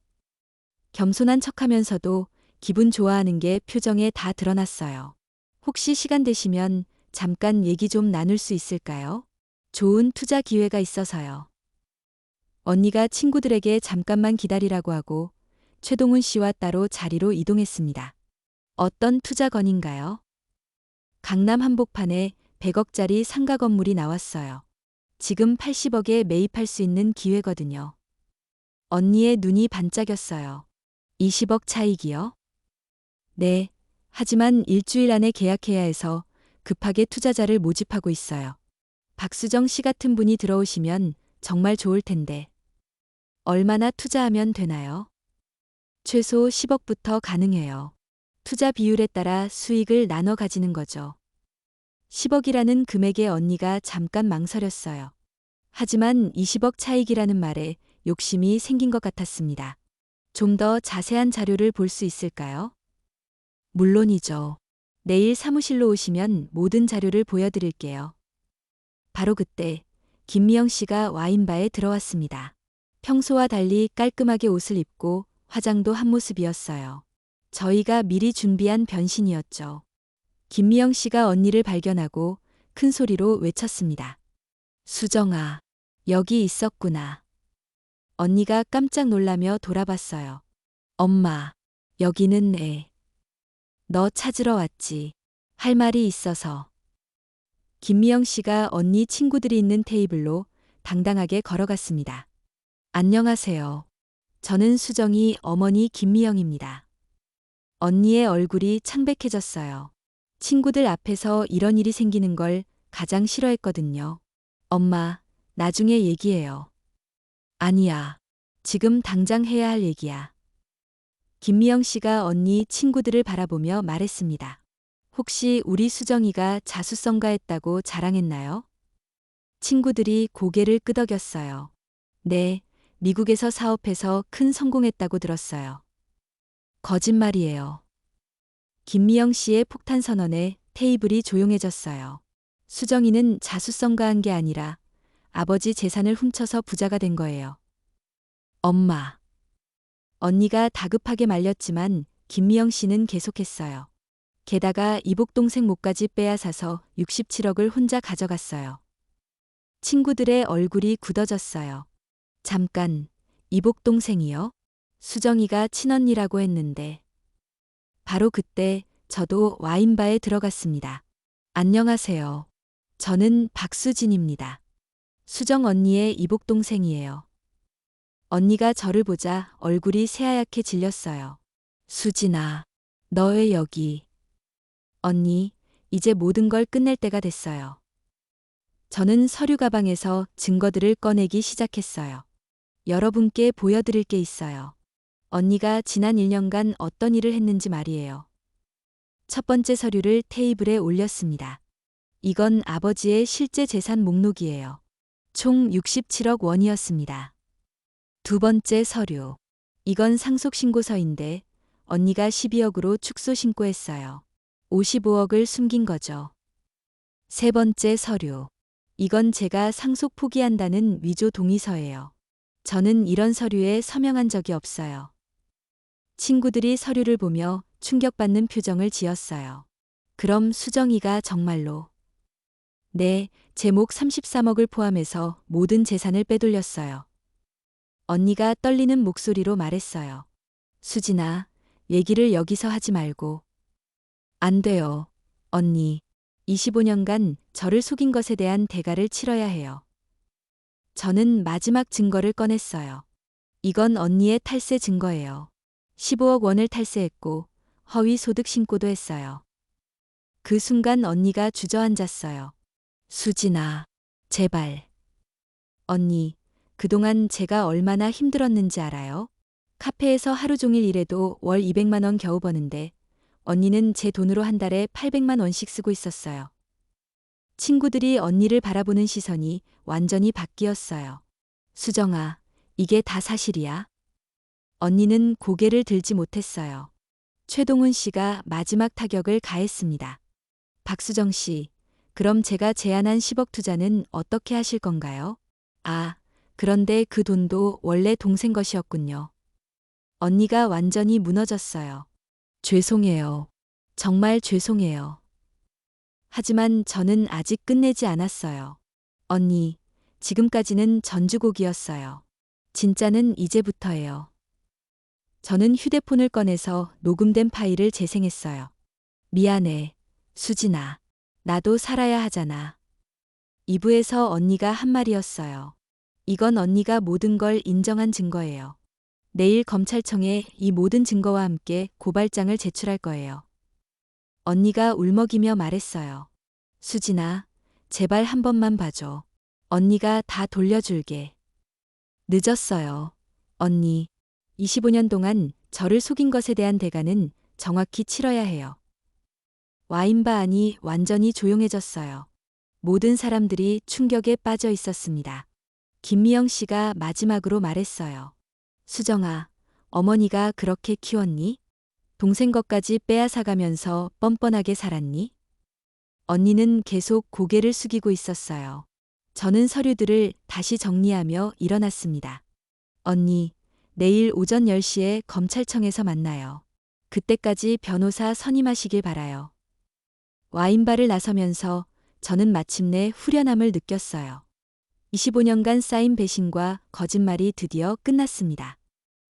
겸손한 척하면서도 기분 좋아하는 게 표정에 다 드러났어요. 혹시 시간 되시면 잠깐 얘기 좀 나눌 수 있을까요? 좋은 투자 기회가 있어서요. 언니가 친구들에게 잠깐만 기다리라고 하고 최동훈 씨와 따로 자리로 이동했습니다. 어떤 투자 건인가요? 강남 한복판에 100억짜리 상가 건물이 나왔어요. 지금 80억에 매입할 수 있는 기회거든요. 언니의 눈이 반짝였어요. 20억 차익이요? 네. 하지만 일주일 안에 계약해야 해서 급하게 투자자를 모집하고 있어요. 박수정 씨 같은 분이 들어오시면 정말 좋을 텐데. 얼마나 투자하면 되나요? 최소 10억부터 가능해요. 투자 비율에 따라 수익을 나눠 가지는 거죠. 10억이라는 금액에 언니가 잠깐 망설였어요. 하지만 20억 차익이라는 말에 욕심이 생긴 것 같았습니다. 좀 더 자세한 자료를 볼 수 있을까요? 물론이죠. 내일 사무실로 오시면 모든 자료를 보여드릴게요. 바로 그때 김미영 씨가 와인바에 들어왔습니다. 평소와 달리 깔끔하게 옷을 입고 화장도 한 모습이었어요. 저희가 미리 준비한 변신이었죠. 김미영 씨가 언니를 발견하고 큰 소리로 외쳤습니다. 수정아, 여기 있었구나. 언니가 깜짝 놀라며 돌아봤어요. 엄마, 여기는 애. 너 찾으러 왔지. 할 말이 있어서. 김미영 씨가 언니 친구들이 있는 테이블로 당당하게 걸어갔습니다. 안녕하세요. 저는 수정이 어머니 김미영입니다. 언니의 얼굴이 창백해졌어요. 친구들 앞에서 이런 일이 생기는 걸 가장 싫어했거든요. 엄마, 나중에 얘기해요. 아니야. 지금 당장 해야 할 얘기야. 김미영 씨가 언니 친구들을 바라보며 말했습니다. 혹시 우리 수정이가 자수성가했다고 자랑했나요? 친구들이 고개를 끄덕였어요. 네, 미국에서 사업해서 큰 성공했다고 들었어요. 거짓말이에요. 김미영 씨의 폭탄 선언에 테이블이 조용해졌어요. 수정이는 자수성가한 게 아니라 아버지 재산을 훔쳐서 부자가 된 거예요. 엄마. 언니가 다급하게 말렸지만 김미영 씨는 계속했어요. 게다가 이복동생 몫까지 빼앗아서 67억을 혼자 가져갔어요. 친구들의 얼굴이 굳어졌어요. 잠깐, 이복동생이요? 수정이가 친언니라고 했는데. 바로 그때 저도 와인바에 들어갔습니다. 안녕하세요. 저는 박수진입니다. 수정 언니의 이복동생이에요. 언니가 저를 보자 얼굴이 새하얗게 질렸어요. 수진아, 너 왜 여기? 언니, 이제 모든 걸 끝낼 때가 됐어요. 저는 서류 가방에서 증거들을 꺼내기 시작했어요. 여러분께 보여드릴 게 있어요. 언니가 지난 1년간 어떤 일을 했는지 말이에요. 첫 번째 서류를 테이블에 올렸습니다. 이건 아버지의 실제 재산 목록이에요. 총 67억 원이었습니다. 두 번째 서류. 이건 상속신고서인데 언니가 12억으로 축소신고했어요. 55억을 숨긴 거죠. 세 번째 서류. 이건 제가 상속 포기한다는 위조 동의서예요. 저는 이런 서류에 서명한 적이 없어요. 친구들이 서류를 보며 충격받는 표정을 지었어요. 그럼 수정이가 정말로. 네, 제 목 33억을 포함해서 모든 재산을 빼돌렸어요. 언니가 떨리는 목소리로 말했어요. 수진아, 얘기를 여기서 하지 말고. 안 돼요, 언니. 25년간 저를 속인 것에 대한 대가를 치러야 해요. 저는 마지막 증거를 꺼냈어요. 이건 언니의 탈세 증거예요. 15억 원을 탈세했고 허위 소득 신고도 했어요. 그 순간 언니가 주저앉았어요. 수진아, 제발. 언니, 그동안 제가 얼마나 힘들었는지 알아요? 카페에서 하루 종일 일해도 월 200만 원 겨우 버는데 언니는 제 돈으로 한 달에 800만 원씩 쓰고 있었어요. 친구들이 언니를 바라보는 시선이 완전히 바뀌었어요. 수정아, 이게 다 사실이야? 언니는 고개를 들지 못했어요. 최동훈 씨가 마지막 타격을 가했습니다. 박수정 씨, 그럼 제가 제안한 10억 투자는 어떻게 하실 건가요? 아, 그런데 그 돈도 원래 동생 것이었군요. 언니가 완전히 무너졌어요. 죄송해요. 정말 죄송해요. 하지만 저는 아직 끝내지 않았어요. 언니, 지금까지는 전주곡이었어요. 진짜는 이제부터예요. 저는 휴대폰을 꺼내서 녹음된 파일을 재생했어요. 미안해, 수진아. 나도 살아야 하잖아. 2부에서 언니가 한 말이었어요. 이건 언니가 모든 걸 인정한 증거예요. 내일 검찰청에 이 모든 증거와 함께 고발장을 제출할 거예요. 언니가 울먹이며 말했어요. 수진아, 제발 한 번만 봐줘. 언니가 다 돌려줄게. 늦었어요. 언니, 25년 동안 저를 속인 것에 대한 대가는 정확히 치러야 해요. 와인바 안이 완전히 조용해졌어요. 모든 사람들이 충격에 빠져 있었습니다. 김미영 씨가 마지막으로 말했어요. 수정아, 어머니가 그렇게 키웠니? 동생 것까지 빼앗아가면서 뻔뻔하게 살았니? 언니는 계속 고개를 숙이고 있었어요. 저는 서류들을 다시 정리하며 일어났습니다. 언니, 내일 오전 10시에 검찰청에서 만나요. 그때까지 변호사 선임하시길 바라요. 와인바를 나서면서 저는 마침내 후련함을 느꼈어요. 25년간 쌓인 배신과 거짓말이 드디어 끝났습니다.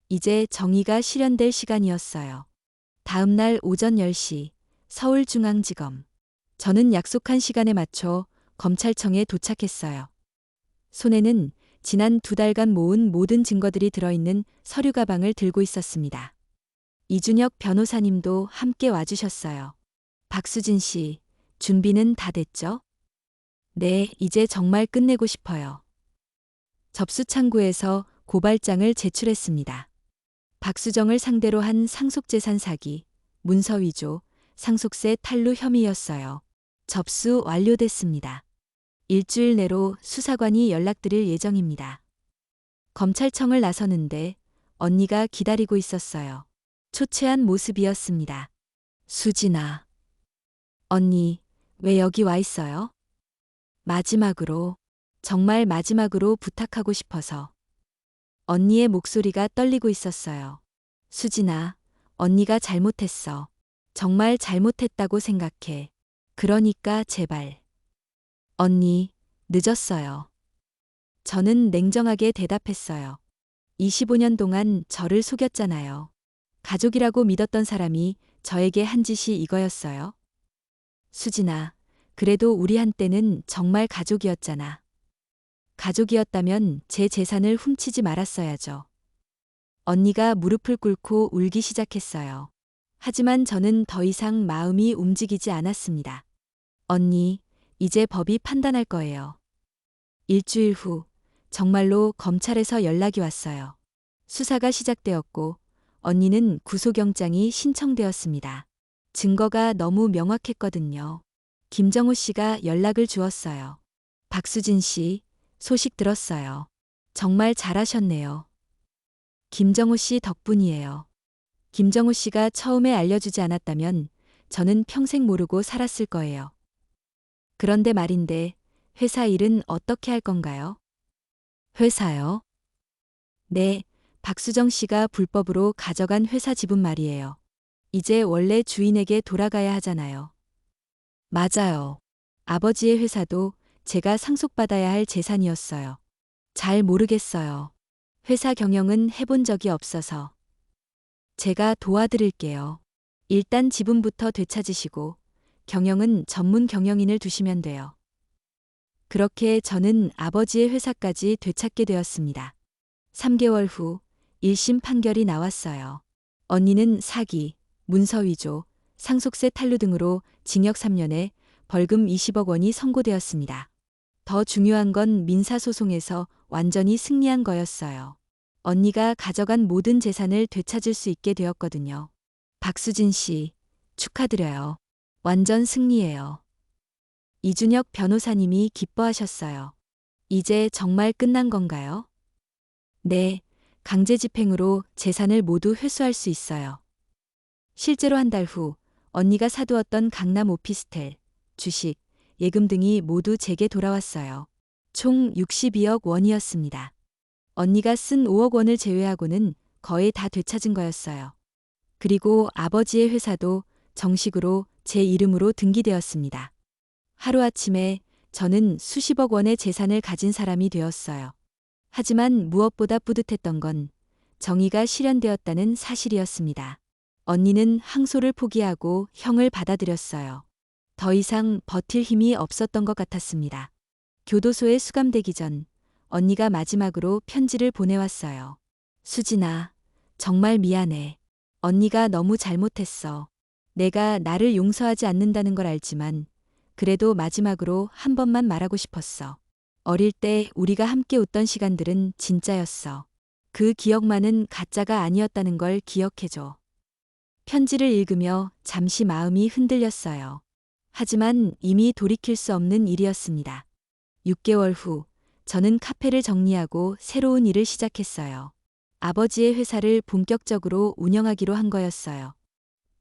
이제 정의가 실현될 시간이었어요. 다음 날 오전 10시 서울중앙지검. 저는 약속한 시간에 맞춰 검찰청에 도착했어요. 손에는 지난 2달간 모은 모든 증거들이 들어있는 서류 가방을 들고 있었습니다. 이준혁 변호사님도 함께 와주셨어요. 박수진 씨, 준비는 다 됐죠? 네, 이제 정말 끝내고 싶어요. 접수창구에서 고발장을 제출했습니다. 박수정을 상대로 한 상속재산 사기, 문서 위조, 상속세 탈루 혐의였어요. 접수 완료됐습니다. 일주일 내로 수사관이 연락드릴 예정입니다. 검찰청을 나서는데 언니가 기다리고 있었어요. 초췌한 모습이었습니다. 수진아. 언니, 왜 여기 와 있어요? 마지막으로, 정말 마지막으로 부탁하고 싶어서. 언니의 목소리가 떨리고 있었어요. 수진아, 언니가 잘못했어. 정말 잘못했다고 생각해. 그러니까 제발. 언니, 늦었어요. 저는 냉정하게 대답했어요. 25년 동안 저를 속였잖아요. 가족이라고 믿었던 사람이 저에게 한 짓이 이거였어요. 수진아, 그래도 우리 한때는 정말 가족이었잖아. 가족이었다면 제 재산을 훔치지 말았어야죠. 언니가 무릎을 꿇고 울기 시작했어요. 하지만 저는 더 이상 마음이 움직이지 않았습니다. 언니, 이제 법이 판단할 거예요. 일주일 후, 정말로 검찰에서 연락이 왔어요. 수사가 시작되었고, 언니는 구속영장이 신청되었습니다. 증거가 너무 명확했거든요. 김정우 씨가 연락을 주었어요. 박수진 씨, 소식 들었어요. 정말 잘하셨네요. 김정우 씨 덕분이에요. 김정우 씨가 처음에 알려주지 않았다면 저는 평생 모르고 살았을 거예요. 그런데 말인데, 회사 일은 어떻게 할 건가요? 회사요? 네, 박수정 씨가 불법으로 가져간 회사 지분 말이에요. 이제 원래 주인에게 돌아가야 하잖아요. 맞아요. 아버지의 회사도 제가 상속받아야 할 재산이었어요. 잘 모르겠어요. 회사 경영은 해본 적이 없어서. 제가 도와드릴게요. 일단 지분부터 되찾으시고 경영은 전문 경영인을 두시면 돼요. 그렇게 저는 아버지의 회사까지 되찾게 되었습니다. 3개월 후 1심 판결이 나왔어요. 언니는 사기, 문서 위조, 상속세 탈루 등으로 징역 3년에 벌금 20억 원이 선고되었습니다. 더 중요한 건 민사소송에서 완전히 승리한 거였어요. 언니가 가져간 모든 재산을 되찾을 수 있게 되었거든요. 박수진 씨, 축하드려요. 완전 승리예요. 이준혁 변호사님이 기뻐하셨어요. 이제 정말 끝난 건가요? 네, 강제 집행으로 재산을 모두 회수할 수 있어요. 실제로 한 달 후 언니가 사두었던 강남 오피스텔, 주식, 예금 등이 모두 제게 돌아왔어요. 총 62억 원이었습니다. 언니가 쓴 5억 원을 제외하고는 거의 다 되찾은 거였어요. 그리고 아버지의 회사도 정식으로 제 이름으로 등기되었습니다. 하루아침에 저는 수십억 원의 재산을 가진 사람이 되었어요. 하지만 무엇보다 뿌듯했던 건 정의가 실현되었다는 사실이었습니다. 언니는 항소를 포기하고 형을 받아들였어요. 더 이상 버틸 힘이 없었던 것 같았습니다. 교도소에 수감되기 전 언니가 마지막으로 편지를 보내왔어요. 수진아, 정말 미안해. 언니가 너무 잘못했어. 내가 나를 용서하지 않는다는 걸 알지만 그래도 마지막으로 한 번만 말하고 싶었어. 어릴 때 우리가 함께 웃던 시간들은 진짜였어. 그 기억만은 가짜가 아니었다는 걸 기억해줘. 편지를 읽으며 잠시 마음이 흔들렸어요. 하지만 이미 돌이킬 수 없는 일이었습니다. 6개월 후 저는 카페를 정리하고 새로운 일을 시작했어요. 아버지의 회사를 본격적으로 운영하기로 한 거였어요.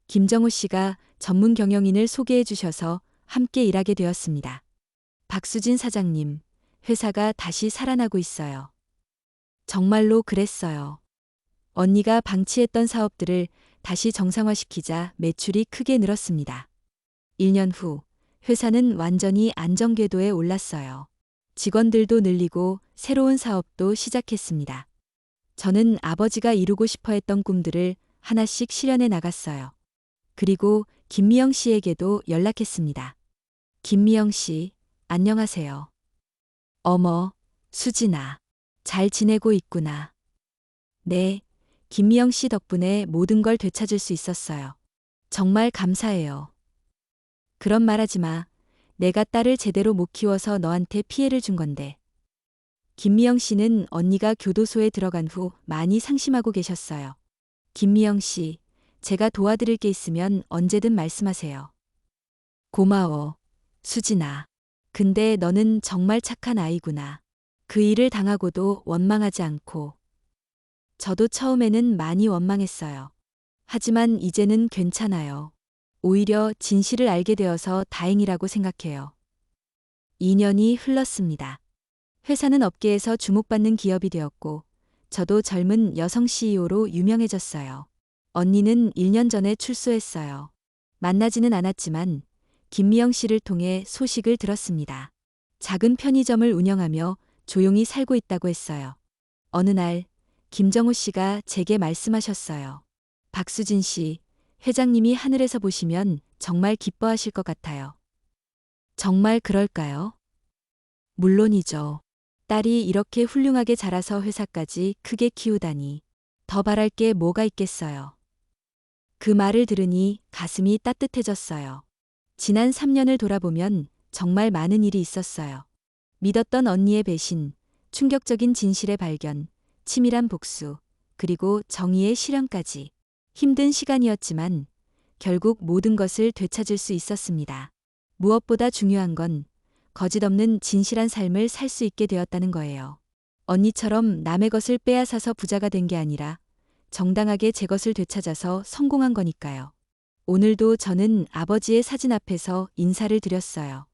김정우 씨가 전문 경영인을 소개해 주셔서 함께 일하게 되었습니다. 박수진 사장님, 회사가 다시 살아나고 있어요. 정말로 그랬어요. 언니가 방치했던 사업들을 다시 정상화시키자 매출이 크게 늘었습니다. 1년 후 회사는 완전히 안정궤도에 올랐어요. 직원들도 늘리고 새로운 사업도 시작했습니다. 저는 아버지가 이루고 싶어 했던 꿈들을 하나씩 실현해 나갔어요. 그리고 김미영 씨에게도 연락했습니다. 김미영 씨, 안녕하세요. 어머, 수진아. 잘 지내고 있구나. 네, 김미영 씨 덕분에 모든 걸 되찾을 수 있었어요. 정말 감사해요. 그런 말하지 마. 내가 딸을 제대로 못 키워서 너한테 피해를 준 건데. 김미영 씨는 언니가 교도소에 들어간 후 많이 상심하고 계셨어요. 김미영 씨, 제가 도와드릴 게 있으면 언제든 말씀하세요. 고마워, 수진아. 근데 너는 정말 착한 아이구나. 그 일을 당하고도 원망하지 않고. 저도 처음에는 많이 원망했어요. 하지만 이제는 괜찮아요. 오히려 진실을 알게 되어서 다행이라고 생각해요. 2년이 흘렀습니다. 회사는 업계에서 주목받는 기업이 되었고, 저도 젊은 여성 CEO로 유명해졌어요. 언니는 1년 전에 출소했어요. 만나지는 않았지만 김미영 씨를 통해 소식을 들었습니다. 작은 편의점을 운영하며 조용히 살고 있다고 했어요. 어느 날 김정우 씨가 제게 말씀하셨어요. 박수진 씨, 회장님이 하늘에서 보시면 정말 기뻐하실 것 같아요. 정말 그럴까요? 물론이죠. 딸이 이렇게 훌륭하게 자라서 회사까지 크게 키우다니. 더 바랄 게 뭐가 있겠어요. 그 말을 들으니 가슴이 따뜻해졌어요. 지난 3년을 돌아보면 정말 많은 일이 있었어요. 믿었던 언니의 배신, 충격적인 진실의 발견, 치밀한 복수, 그리고 정의의 실현까지. 힘든 시간이었지만 결국 모든 것을 되찾을 수 있었습니다. 무엇보다 중요한 건 거짓 없는 진실한 삶을 살 수 있게 되었다는 거예요. 언니처럼 남의 것을 빼앗아서 부자가 된 게 아니라 정당하게 제 것을 되찾아서 성공한 거니까요. 오늘도 저는 아버지의 사진 앞에서 인사를 드렸어요.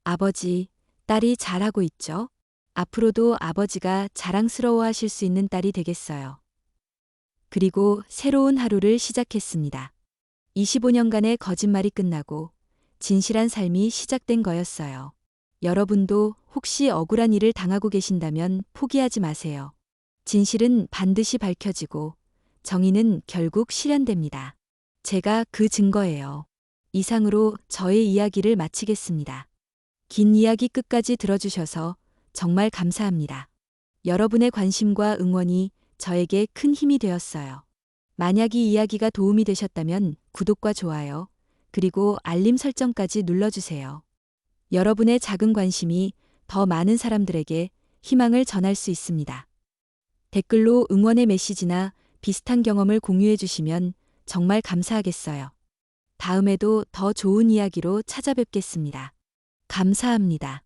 아버지, 딸이 잘하고 있죠? 앞으로도 아버지가 자랑스러워 하실 수 있는 딸이 되겠어요. 그리고 새로운 하루를 시작했습니다. 25년간의 거짓말이 끝나고 진실한 삶이 시작된 거였어요. 여러분도 혹시 억울한 일을 당하고 계신다면 포기하지 마세요. 진실은 반드시 밝혀지고 정의는 결국 실현됩니다. 제가 그 증거예요. 이상으로 저의 이야기를 마치겠습니다. 긴 이야기 끝까지 들어주셔서 정말 감사합니다. 여러분의 관심과 응원이 저에게 큰 힘이 되었어요. 만약 이 이야기가 도움이 되셨다면 구독과 좋아요, 그리고 알림 설정까지 눌러주세요. 여러분의 작은 관심이 더 많은 사람들에게 희망을 전할 수 있습니다. 댓글로 응원의 메시지나 비슷한 경험을 공유해 주시면 정말 감사하겠어요. 다음에도 더 좋은 이야기로 찾아뵙겠습니다. 감사합니다.